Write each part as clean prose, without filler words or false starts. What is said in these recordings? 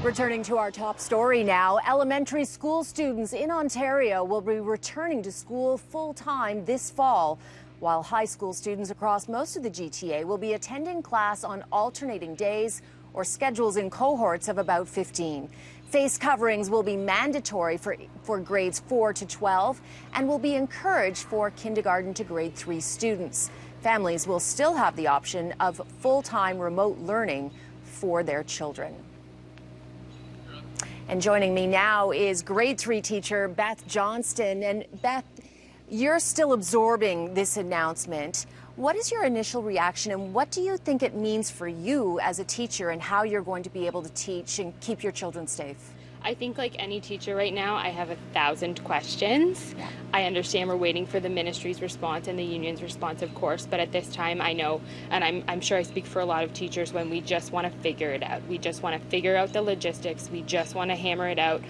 Returning to our top story now, elementary school students in Ontario will be returning to school full-time this fall, while high school students across most of the GTA will be attending class on alternating days or schedules in cohorts of about 15. Face coverings will be mandatory for grades 4 to 12 and will be encouraged for kindergarten to grade 3 students. Families will still have the option of full-time remote learning for their children. And joining me now is grade 3 teacher Beth Johnston. And Beth, you're still absorbing this announcement. What is your initial reaction, and what do you think it means for you as a teacher and how you're going to be able to teach and keep your children safe? I think like any teacher right now, I have 1,000 questions. Yeah. I understand we're waiting for the ministry's response and the union's response, of course, but at this time I know, and I'm sure I speak for a lot of teachers, when we just want to figure it out. We just want to figure out the logistics. We just want to hammer it out.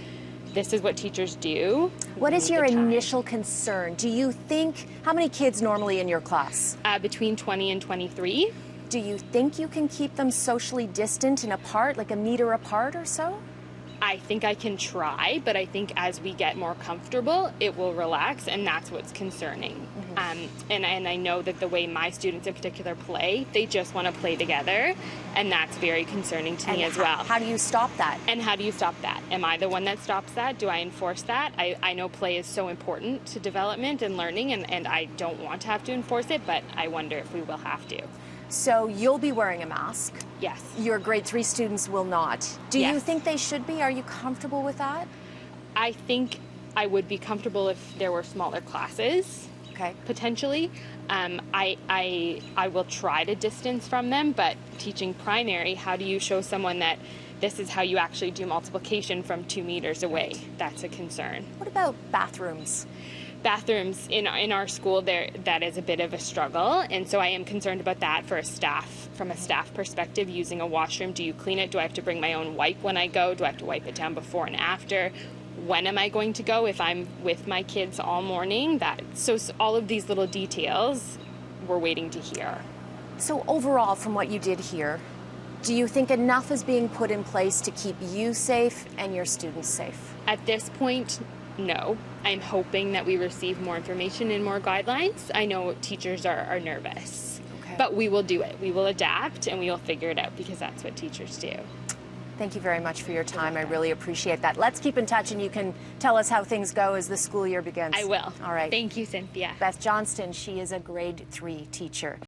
This is what teachers do. What is your initial concern? Do you think, how many kids normally in your class? Between 20 and 23. Do you think you can keep them socially distant and apart, like a meter apart or so? I think I can try, but I think as we get more comfortable, it will relax, and that's what's concerning. Mm-hmm. And I know that the way my students in particular play, they just want to play together, and that's very concerning to me as well. How do you stop that? And how do you stop that? Am I the one that stops that? Do I enforce that? I know play is so important to development and learning, and I don't want to have to enforce it, but I wonder if we will have to. So you'll be wearing a mask? Yes. Your grade 3 students will not. Do Yes. you think they should be? Are you comfortable with that? I think I would be comfortable if there were smaller classes. Okay. Potentially. I will try to distance from them, but teaching primary, how do you show someone that this is how you actually do multiplication from 2 meters away? That's a concern. What about bathrooms? Bathrooms in our school, that is a bit of a struggle, and so I am concerned about that from a staff perspective. Using a washroom, do you clean it? Do I have to bring my own wipe when I go? Do I have to wipe it down before and after? When am I going to go if I'm with my kids all morning? So all of these little details we're waiting to hear. So overall, from what you did here, do you think enough is being put in place to keep you safe and your students safe? At this point, no. I'm hoping that we receive more information and more guidelines. I know teachers are nervous, but we will do it. We will adapt and we will figure it out, because that's what teachers do. Thank you very much for your time. I really appreciate that. Let's keep in touch, and you can tell us how things go as the school year begins. I will. All right. Thank you, Cynthia. Beth Johnston, she is a grade 3 teacher.